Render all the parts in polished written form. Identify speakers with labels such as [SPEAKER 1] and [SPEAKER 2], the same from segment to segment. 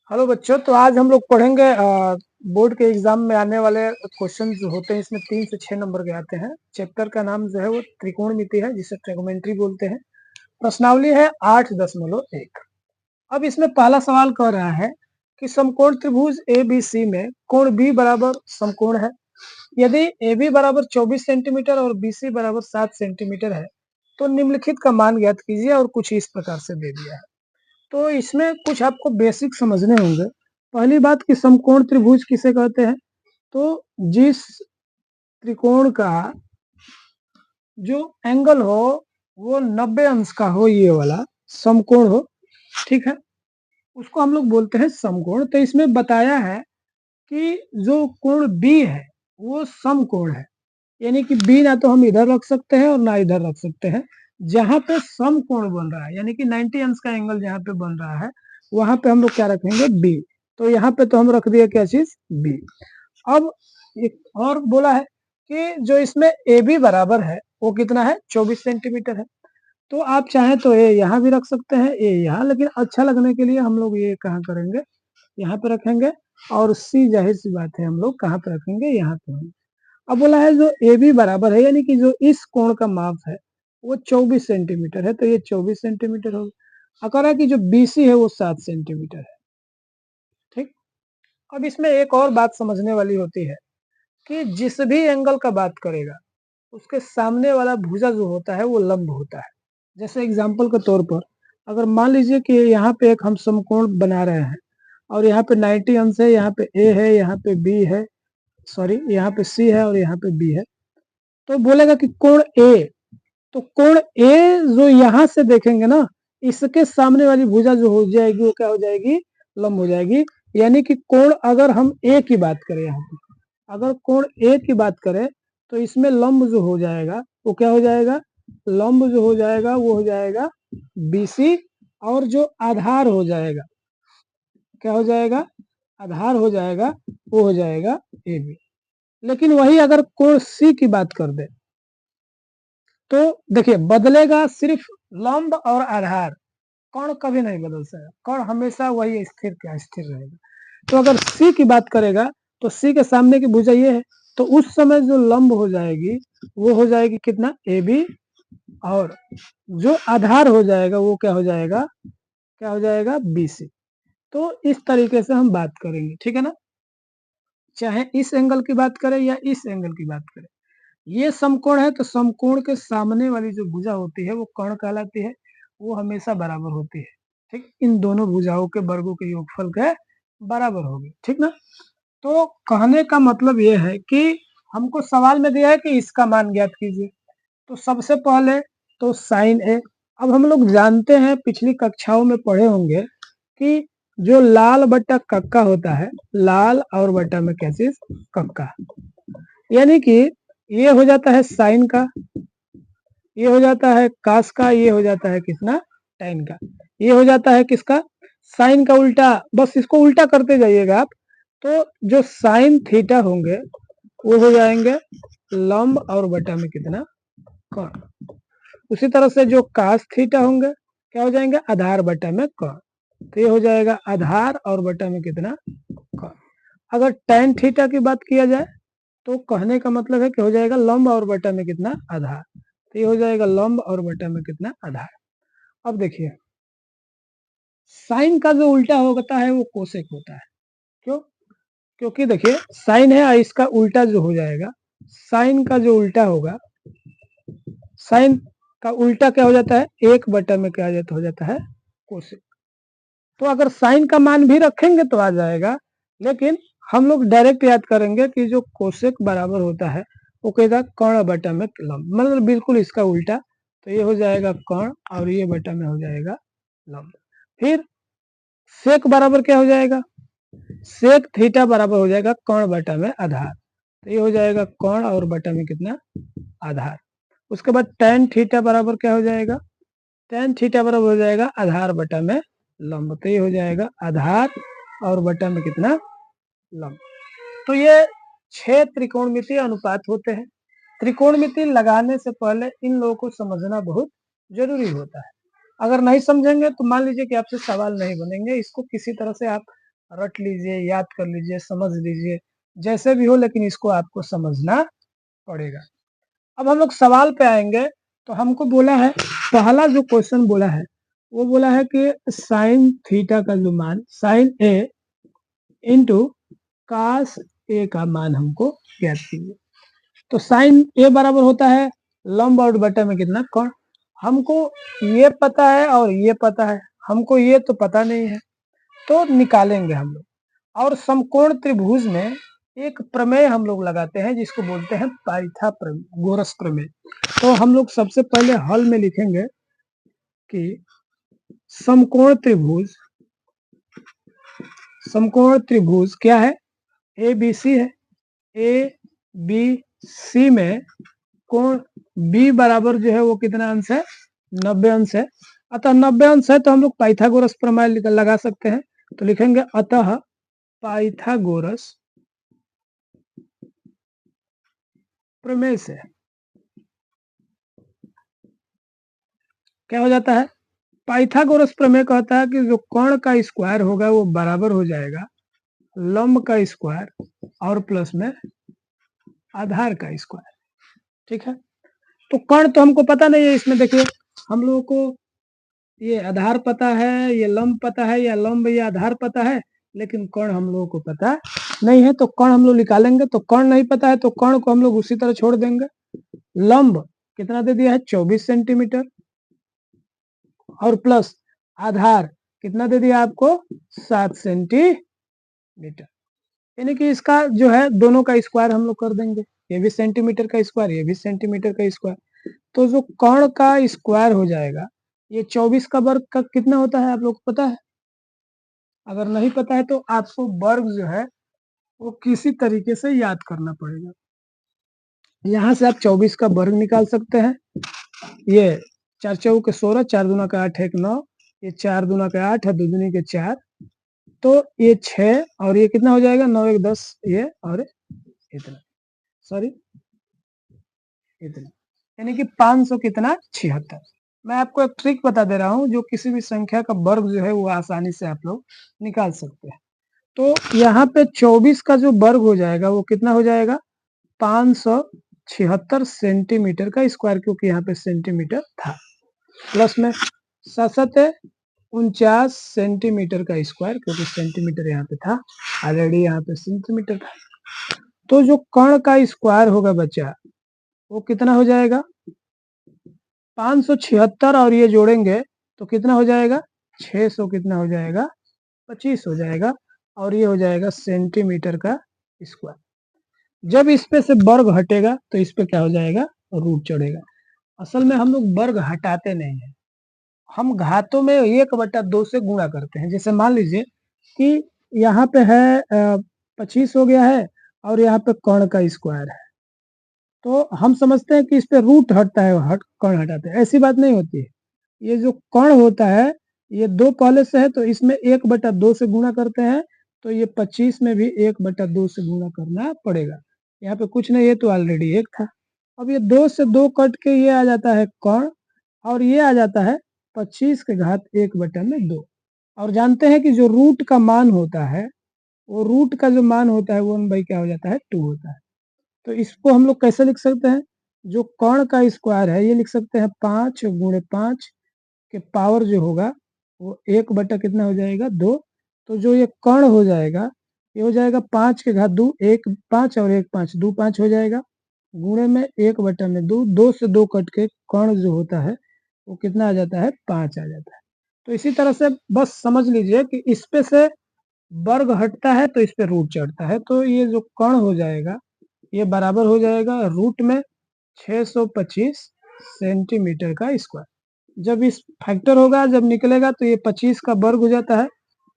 [SPEAKER 1] Hello बच्चों, तो आज हम लोग पढ़ेंगे बोर्ड के एग्जाम में आने वाले क्वेश्चन जो होते हैं। इसमें 3 से 6 नंबर के आते हैं। चैप्टर का नाम जो है वो त्रिकोणमिति है, जिसे ट्रिगोमेट्री बोलते हैं। प्रश्नावली है 8.1। अब इसमें पहला सवाल कह रहा है कि समकोण त्रिभुज ABC में कोण B बराबर समकोण है। यदि AB बराबर 24 सेंटीमीटर और BC बराबर 7 सेंटीमीटर है, तो निम्नलिखित का मान ज्ञात कीजिए, और कुछ इस प्रकार से दे दिया है। तो इसमें कुछ आपको बेसिक समझने होंगे। पहली बात कि समकोण त्रिभुज किसे कहते हैं। तो जिस त्रिकोण का जो एंगल हो वो 90 अंश का हो, ये वाला समकोण हो, ठीक है, उसको हम लोग बोलते हैं समकोण। तो इसमें बताया है कि जो कोण बी है वो समकोण है, यानी कि बी ना तो हम इधर रख सकते हैं और ना इधर रख सकते हैं। जहां पे समकोण बन रहा है, यानी कि 90 अंश का एंगल जहां पे बन रहा है, वहां पे हम लोग क्या रखेंगे, बी। तो यहाँ पे तो हम रख दिए क्या चीज, बी। अब एक और बोला है कि जो इसमें ए बी बराबर है वो कितना है, 24 सेंटीमीटर है। तो आप चाहें तो ए यहाँ भी रख सकते हैं, ए यहाँ, लेकिन अच्छा लगने के लिए हम लोग ये कहाँ करेंगे, यहाँ पे रखेंगे। और सी जाहिर सी बात है हम लोग कहाँ पे रखेंगे, यहाँ पे। अब बोला है जो ए बी बराबर है, यानी कि जो इस कोण का माप है वो 24 सेंटीमीटर है, तो ये 24 सेंटीमीटर होगा। कह रहा है कि जो BC है वो 7 सेंटीमीटर है, ठीक। अब इसमें एक और बात समझने वाली होती है कि जिस भी एंगल का बात करेगा उसके सामने वाला भुजा जो होता है वो लंब होता है। जैसे एग्जाम्पल के तौर पर अगर मान लीजिए कि यहाँ पे एक हम समकोण बना रहे हैं, और यहाँ पे 90 अंश है, यहाँ पे ए है, यहाँ पे बी है, सॉरी यहाँ पे सी है और यहाँ पे बी है। तो बोलेगा कि कोण ए, तो कोण ए जो यहां से देखेंगे ना, इसके सामने वाली भुजा जो हो जाएगी वो क्या हो जाएगी, लंब हो जाएगी। यानी कि कोण अगर हम ए की बात करें, यहाँ पे अगर कोण ए की बात करें तो इसमें लंब जो हो जाएगा वो क्या हो जाएगा, लंब जो हो जाएगा वो हो जाएगा BC। और जो आधार हो जाएगा, क्या हो जाएगा, आधार हो जाएगा, वो हो जाएगा AB। लेकिन वही अगर कोण C की बात कर दे तो देखिए बदलेगा सिर्फ लंब और आधार, कोण कभी नहीं बदल सकता, कोण हमेशा वही स्थिर का स्थिर रहेगा। तो अगर सी की बात करेगा तो सी के सामने की भुजा ये है, तो उस समय जो लंब हो जाएगी वो हो जाएगी कितना, ए बी। और जो आधार हो जाएगा वो क्या हो जाएगा, क्या हो जाएगा, BC। तो इस तरीके से हम बात करेंगे, ठीक है ना। चाहे इस एंगल की बात करें या इस एंगल की बात करें, ये समकोण है तो समकोण के सामने वाली जो भुजा होती है वो कर्ण कहलाती है, वो हमेशा बराबर होती है, ठीक। इन दोनों भुजाओं के वर्गों के योगफल के बराबर होगी, ठीक ना। तो कहने का मतलब ये है कि हमको सवाल में दिया है कि इसका मान ज्ञात कीजिए। तो सबसे पहले तो साइन ए। अब हम लोग जानते हैं, पिछली कक्षाओं में पढ़े होंगे कि जो लाल बट्टा कक्का होता है, लाल और बट्टा में क्या चीज, कक्का, यानी कि ये हो जाता है साइन का, ये हो जाता है कास का, ये हो जाता है किसना, टैन का। ये हो जाता है किसका, साइन का उल्टा। बस इसको उल्टा करते जाइएगा आप। तो जो साइन थीटा होंगे वो हो जाएंगे लंब और बटा में कितना, कर्ण। उसी तरह से जो कास थीटा होंगे क्या हो जाएंगे, आधार बटा में कर्ण। तो ये हो जाएगा आधार और बटा में कितना, कर्ण। अगर टैन थीटा की बात किया जाए तो कहने का मतलब है कि हो जाएगा लंब और बटा में कितना, आधार। तो ये हो जाएगा लंब और बटा में कितना, आधार। अब देखिए साइन का जो उल्टा होता है वो कोसेक होता है। क्यों, क्योंकि देखिए साइन है और इसका उल्टा जो हो जाएगा, साइन का जो उल्टा होगा, साइन का उल्टा क्या हो जाता है, 1 बटा में क्या हो जाता है, कोसेक। तो अगर साइन का मान भी रखेंगे तो आ जाएगा, लेकिन हम लोग डायरेक्ट याद करेंगे कि जो कोसेक बराबर होता है वो कहता है कर्ण बटा में लंब, मतलब बिल्कुल इसका उल्टा। तो ये हो जाएगा कर्ण और ये बटा में हो जाएगा लंब। फिर सेक बराबर क्या हो जाएगा, सेक थीटा बराबर हो जाएगा कर्ण बटा में आधार। तो ये हो जाएगा कर्ण और बटा में कितना, आधार। उसके बाद tan थीटा बराबर क्या हो जाएगा, tan थीटा बराबर हो जाएगा आधार बटा में लंब। तो ये हो जाएगा आधार और बटा में कितना, लंब। तो ये 6 त्रिकोणमितीय अनुपात होते हैं। त्रिकोणमिति लगाने से पहले इन लोगों को समझना बहुत जरूरी होता है। अगर नहीं समझेंगे तो मान लीजिए कि आपसे सवाल नहीं बनेंगे। इसको किसी तरह से आप रट लीजिए, याद कर लीजिए, समझ लीजिए, जैसे भी हो, लेकिन इसको आपको समझना पड़ेगा। अब हम लोग सवाल पे आएंगे, तो हमको बोला है, पहला जो क्वेश्चन बोला है वो बोला है कि साइन थीटा का जो मान साइन ए इंटू कास ए का मान हमको ज्ञात कीजिए। तो साइन ए बराबर होता है लंब और बटे में कितना कोण। हमको ये पता है और ये पता है, हमको ये तो पता नहीं है, तो निकालेंगे हम लोग। और समकोण त्रिभुज में एक प्रमेय हम लोग लगाते हैं जिसको बोलते हैं पाइथागोरस प्रमेय। तो हम लोग सबसे पहले हल में लिखेंगे कि समकोण त्रिभुज क्या है, ए बी सी है। ए बी सी में कोण बी बराबर जो है वो कितना अंश है, 90 अंश है। अतः 90 अंश है तो हम लोग पाइथागोरस प्रमेय लगा सकते हैं। तो लिखेंगे अतः पाइथागोरस प्रमेय से क्या हो जाता है, पाइथागोरस प्रमेय कहता है कि जो कोण का स्क्वायर होगा वो बराबर हो जाएगा लंब का स्क्वायर और प्लस में आधार का स्क्वायर। ठीक है, तो कोण तो हमको पता नहीं है, इसमें देखिए हम लोगों को ये आधार पता है, ये लंब पता है, या लंब या आधार पता है, लेकिन कोण हम लोगों को पता नहीं है। तो कोण हम लोग निकालेंगे, तो कोण नहीं पता है तो कोण को हम लोग उसी तरह छोड़ देंगे। लंब कितना दे दिया है, 24 सेंटीमीटर, और प्लस आधार कितना दे दिया आपको, 7 सेंटीमीटर। यानी कि इसका जो है दोनों का स्क्वायर हम लोग कर देंगे, ये भी सेंटीमीटर का स्क्वायर, ये भी सेंटीमीटर का स्क्वायर। तो जो कोण का स्क्वायर हो जाएगा, ये 24 का वर्ग का कितना होता है आप लोग को पता है? अगर नहीं पता है तो आपको वर्ग जो है वो किसी तरीके से याद करना पड़ेगा। यहाँ से आप 24 का वर्ग निकाल सकते हैं। ये 4 चौके 16, 4 दूना का 8 1 9, ये 4 दूना का 8 है, 2 दूनी के 4, तो ये 6 और ये कितना हो जाएगा 9 1 10, ये और इतना, सॉरी इतना, यानी कि 500 कितना 76। मैं आपको एक ट्रिक बता दे रहा हूँ, जो किसी भी संख्या का वर्ग जो है वो आसानी से आप लोग निकाल सकते हैं। तो यहाँ पे 24 का जो वर्ग हो जाएगा वो कितना हो जाएगा, 576 सेंटीमीटर का स्क्वायर, क्योंकि यहाँ पे सेंटीमीटर था, प्लस में 49 सेंटीमीटर का स्क्वायर, क्योंकि सेंटीमीटर यहाँ पे था ऑलरेडी, यहाँ पे सेंटीमीटर था। तो जो कोण का स्क्वायर होगा बच्चा वो कितना हो जाएगा, 576 और ये जोड़ेंगे तो कितना हो जाएगा, 600 कितना हो जाएगा, 25 हो जाएगा, और ये हो जाएगा सेंटीमीटर का स्क्वायर। जब इस पे से वर्ग हटेगा तो इस पे क्या हो जाएगा, रूट चढ़ेगा। असल में हम लोग वर्ग हटाते नहीं है, हम घातों में 1/2 से गुणा करते हैं। जैसे मान लीजिए कि यहाँ पे है 25 हो गया है और यहाँ पे कोण का स्क्वायर है, तो हम समझते हैं कि इस पे रूट हटता है, कोण हटाते हैं, ऐसी बात नहीं होती है। ये जो कोण होता है ये 2 पहले से है तो इसमें 1/2 से गुणा करते हैं, तो ये 25 में भी 1/2 से गुणा करना पड़ेगा। यहाँ पे कुछ नहीं है तो ऑलरेडी 1 था। अब ये 2 से 2 कट के ये आ जाता है कोण, और ये आ जाता है 25 के घात 1/2। और जानते हैं कि जो रूट का मान होता है, वो रूट का जो मान होता है वो 1 क्या हो जाता है, 2 होता है। तो इसको हम लोग कैसे लिख सकते हैं, जो कोण का स्क्वायर है ये लिख सकते हैं 5 गुणे 5 के पावर जो होगा वो 1 कितना हो जाएगा, 2। तो जो ये कोण हो जाएगा ये हो जाएगा 5 के घात 2, 1 5 और 1 5, 2 5 हो जाएगा, गुणे में 1/2, 2 से 2 कट के कोण जो होता है वो कितना आ जाता है, 5 आ जाता है। तो इसी तरह से बस समझ लीजिए कि इस पे से वर्ग हटता है तो इस पे रूट चढ़ता है, तो ये जो कोण हो जाएगा ये बराबर हो जाएगा रूट में 625 सेंटीमीटर का स्क्वायर। जब इस फैक्टर होगा, जब निकलेगा तो ये 25 का वर्ग हो जाता है,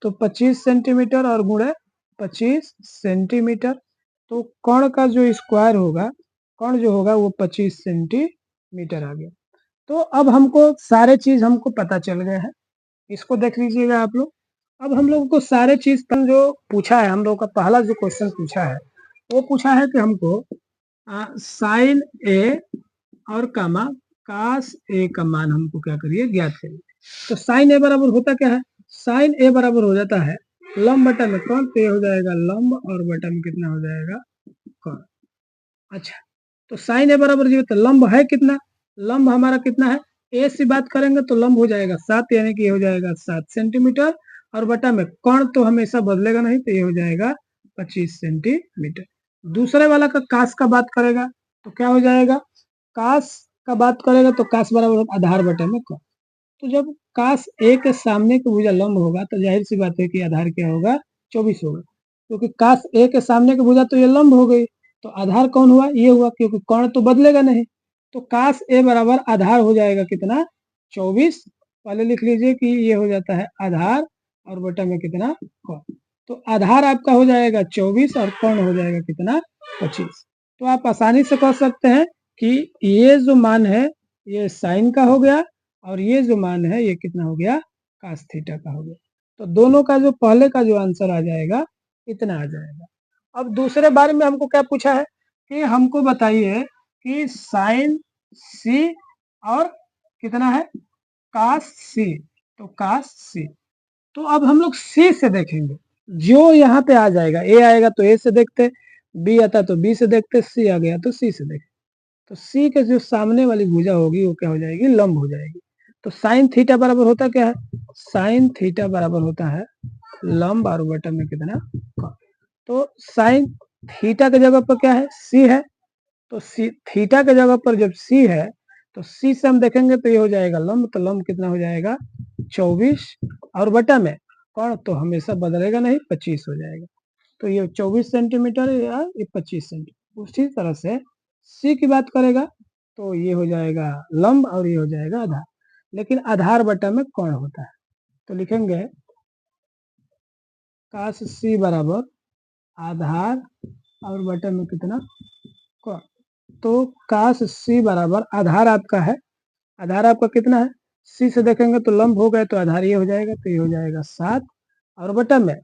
[SPEAKER 1] तो 25 सेंटीमीटर और गुणे 25 सेंटीमीटर, तो कोण का जो स्क्वायर होगा, कोण जो होगा वो 25 सेंटीमीटर आ गया। तो अब हमको सारे चीज हमको पता चल गए हैं, इसको देख लीजिएगा आप लोग। अब हम लोगों को सारे चीज पर जो पूछा है, हम लोग का पहला जो क्वेश्चन पूछा है वो पूछा है कि हमको साइन ए और कामा कास ए का मान हमको क्या करिए, ज्ञात करिए। तो साइन ए बराबर होता क्या है, साइन ए बराबर हो जाता है लंब बटा में कौन, तो ये हो जाएगा लंब और बटा में कितना हो जाएगा कौन। अच्छा, तो साइन ए बराबर 0, तो लंब है कितना, लंब हमारा कितना है, ए से बात करेंगे तो लंब हो जाएगा 7, यानी कि ये हो जाएगा 7 सेंटीमीटर, और बटा में कौन तो हमेशा बदलेगा नहीं, तो ये हो जाएगा 25 सेंटीमीटर। दूसरे वाला का कास का बात करेगा तो क्या हो जाएगा, कास का बात करेगा तो कास बराबर आधार बटे में कौन। तो जब कास ए के सामने की भुजा लंब होगा तो जाहिर सी बात है कि आधार क्या होगा, 24 होगा, क्योंकि कास ए के सामने की भुजा तो ये लंब हो गई, तो आधार कौन हुआ, ये हुआ, क्योंकि कौन तो बदलेगा नहीं, तो कास ए बराबर आधार हो जाएगा कितना, 24। पहले लिख लीजिए कि ये हो जाता है आधार और बटा में कितना कौन, तो आधार आपका हो जाएगा 24 और कौन हो जाएगा कितना, 25। तो आप आसानी से कह सकते हैं कि ये जो मान है ये साइन का हो गया, और ये जो मान है ये कितना हो गया, कास थीटा का हो गया। तो दोनों का जो पहले का जो आंसर आ जाएगा इतना आ जाएगा। अब दूसरे बारे में हमको क्या पूछा है कि हमको बताइए कि साइन सी और कितना है, कास सी, तो कास सी। तो अब हम लोग सी से देखेंगे, जो यहाँ पे आ जाएगा, ए आएगा तो ए से देखते, बी आता तो बी से देखते, सी आ गया तो सी से देखते। तो सी के जो सामने वाली भुजा होगी वो क्या हो जाएगी, लंब हो जाएगी। तो साइन थीटा बराबर होता क्या है, साइन थीटा बराबर होता है लंब और बटा में कितना कौन। तो साइन थीटा के जगह पर क्या है, सी है, तो सी थीटा के जगह पर जब सी है तो सी से हम देखेंगे तो ये हो जाएगा लंब, तो लंब कितना हो जाएगा 24, और बटा में कौन तो हमेशा बदलेगा नहीं, 25 हो जाएगा। तो ये 24 सेंटीमीटर या ये 25 सेंटीमीटर। उसी तरह से सी की बात करेगा तो ये हो जाएगा लंब और ये हो जाएगा आधार, लेकिन आधार बटा में कौन होता है, तो लिखेंगे काश सी बराबर आधार और बटा में कितना कौन। तो काश सी बराबर आधार आपका है, आधार आपका कितना है, सी से देखेंगे तो लंब हो गए तो आधार ये हो जाएगा, तो ये हो जाएगा 7, और बटा में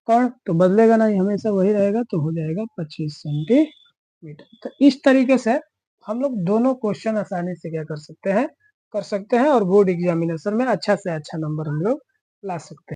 [SPEAKER 1] कौन तो बदलेगा नहीं, हमेशा वही रहेगा, तो हो जाएगा 25 सेंटीमीटर। तो इस तरीके से हम लोग दोनों क्वेश्चन आसानी से क्या कर सकते हैं, और बोर्ड एग्जामिनेशन में अच्छा से अच्छा नंबर हम लोग ला सकते हैं।